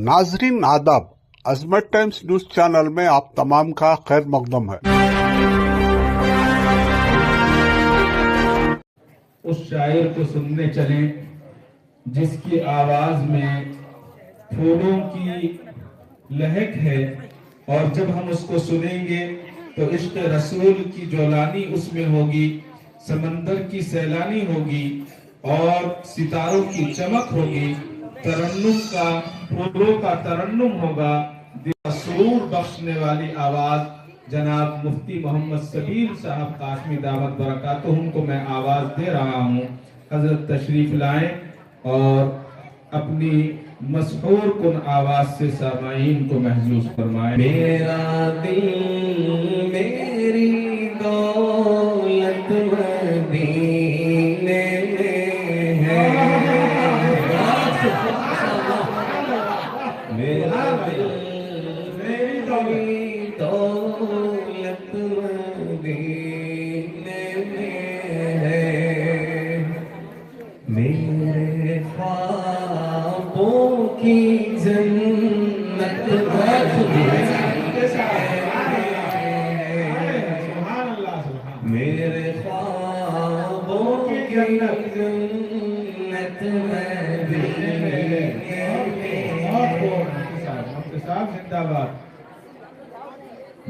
नाजरीन आदाब, अजमत times news channel में आप तमाम का खैर मकदम है। उस शायर को सुनने चलें जिसकी आवाज में फूलों की लहक है, और जब हम उसको सुनेंगे तो इश्क रसूल की जोलानी उसमें होगी, समंदर की सैलानी होगी और सितारों की चमक होगी, तरन्नुम का फूलों का तरन्नुम होगा। सुरूर बख्शने वाली आवाज जनाब मुफ्ती मोहम्मद सबीर साहब कासमी दावत बरकातुहुम को मैं आवाज दे रहा हूँ। हजरत तशरीफ लाएं और अपनी मसहूर कुन आवाज से सामाईन को महसूस फरमाएं। मेरा दिल मेरी दौलत मदीने में है, मेरा दिल मेरी दौलत मदीने में है, मेरे ख्वाबों की जन्नत मेरे ख्वाबों की जन्नत जिंदाबाद।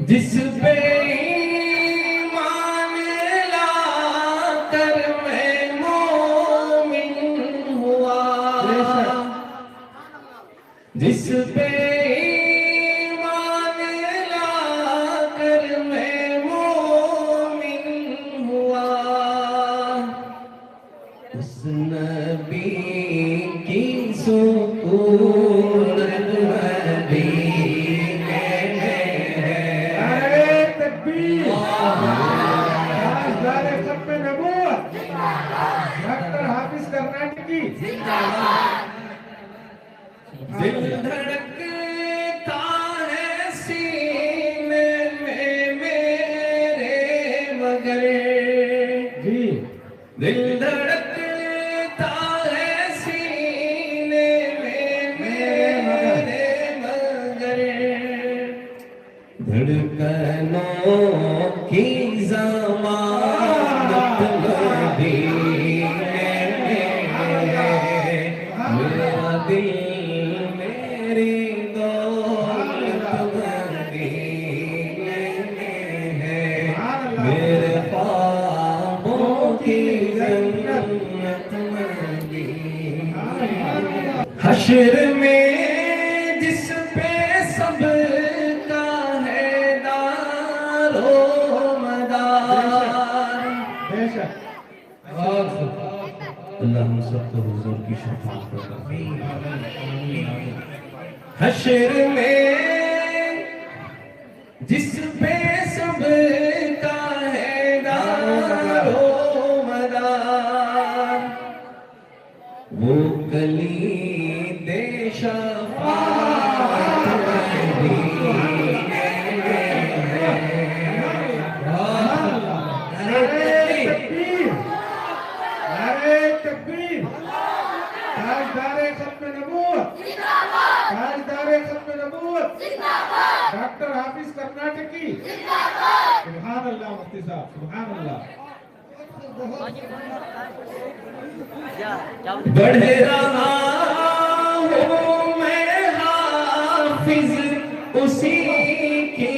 जिस पे ईमान लाकर मैं मोमिन हुआ, जिस पे ईमान लाकर मैं मोमिन हुआ, उस नबी की सुकूनत दिल धड़कता है सीने में मेरे मगर, दिल धड़कता है सीने में मेरे मगर, धड़कनों की ज़मानत मदीने में है, मेरा दिल हश्र में जिस पे सबका है दारो मदार, अल्लाह हम सबको हुजूर की शफाअत फरमा। हश्र में जिस पे सबका है दारो मदार, वो गली डॉक्टर हाफिज कर्नाटकी, सुभान अल्लाह मुफ्ती साहब, सुभान अल्लाह। बढ़े रहा हूँ मैं हाफिज उसी की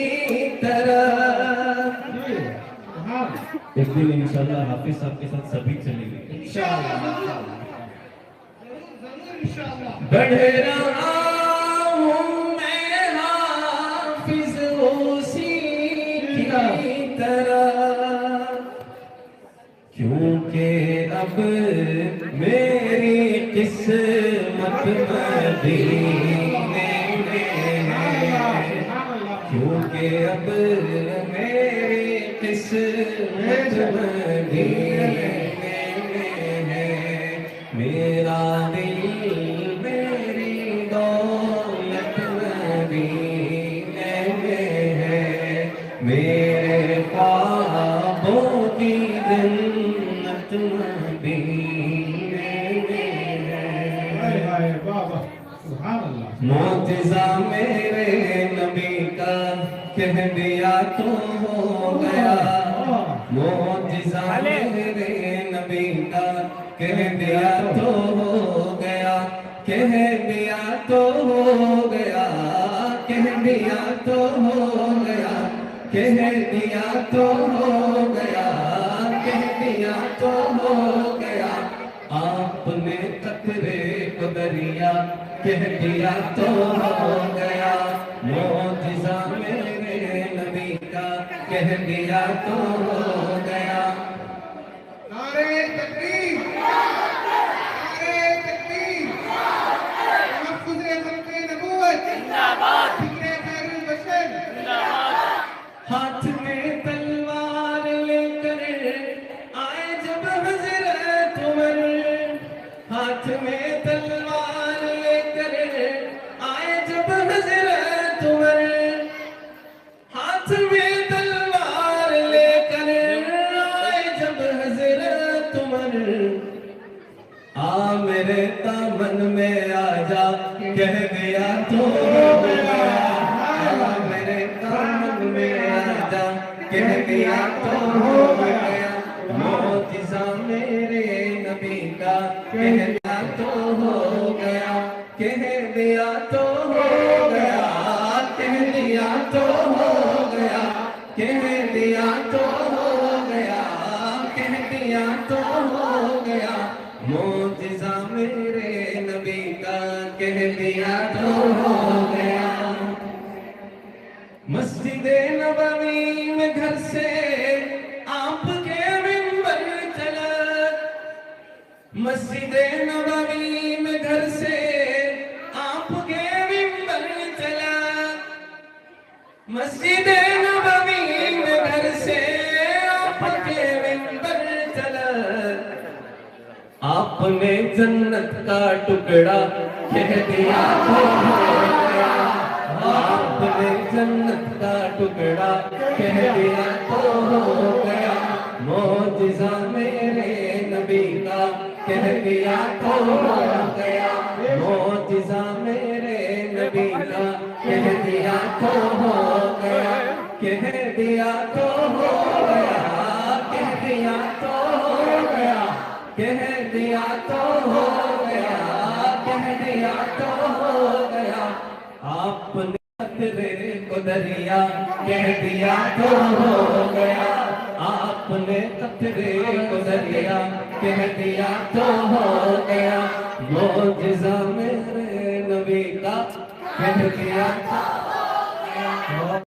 तरह, एक दिन इंशाल्लाह हाफिज साहब के साथ सभी चलेंगे इंशाल्लाह। बढ़े रहा हूँ मैं हाफिज उसी की तरह, क्योंकि अब मेरी किस्मत मदीने में है, क्योंकि अब मेरी किस्मत मदीने में है, मेरा दिल मेरी दौलत मदीने में है, मेरे ख्वाबों की जन्नत مدینے میں ہے ہائے ہائے واہ واہ سبحان اللہ معجزہ میرے نبی کا کہہ دیا تو ہو گیا معجزہ میرے نبی کا کہہ دیا تو ہو گیا کہہ دیا تو ہو گیا کہہ دیا تو ہو گیا کہہ دیا تو ہو گیا کہہ دیا تو ہو گیا آپ نے قطرے کو دریا کہہ دیا تو ہو گیا معجزہ میرے نبی کا کہہ دیا تو ہو گیا نعرہ تکبیر نعرہ تکبیر تحفظ خلق نبوت زندہ باد فکر خیر البشر ہاتھ میں تلوار لے کر آئے جب حضرت عمر ہاتھ میں تلوار لے کر آئے جب حضرت عمر ہاتھ میں تلوار لے کر آئے جب حضرت عمر آ میرے دامن میں آ جا کہہ دیا تو ہو گیا میرے دامن میں آ جا کہہ دیا تو ہو گیا معجزہ میرے نبی کا کہہ دیا تو ہو گیا کہہ دیا تو ہو گیا کہہ دیا تو ہو گیا کہہ دیا تو ہو گیا کہہ دیا تو ہو گیا معجزہ میرے نبی کا کہہ دیا تو ہو گیا مسجد نبوی میں گھر سے آپ کے منبر چلا مسجد نبوی میں گھر سے آپ کے منبر چلا مسجد نبوی میں گھر سے آپ کے منبر چلا آپ نے جنت کا ٹکڑا کہہ دیا تو ہو گیا آپ نے جنت کا ٹکڑا کہہ دیا تو ہو گیا معجزہ میرے نبی کا کہہ دیا تو ہو گیا معجزہ میرے نبی کا کہہ دیا تو ہو گیا کہہ دیا تو ہو گیا کہہ دیا تو ہو گیا کہہ دیا تو ہو گیا کہہ دیا تو ہو گیا آپ نے قطرے کو دریا کہہ دیا تو ہو گیا آپ نے قطرے کو دریا کہہ دیا تو ہو گیا معجزہ میرے نبی کا کہہ دیا تو ہو گیا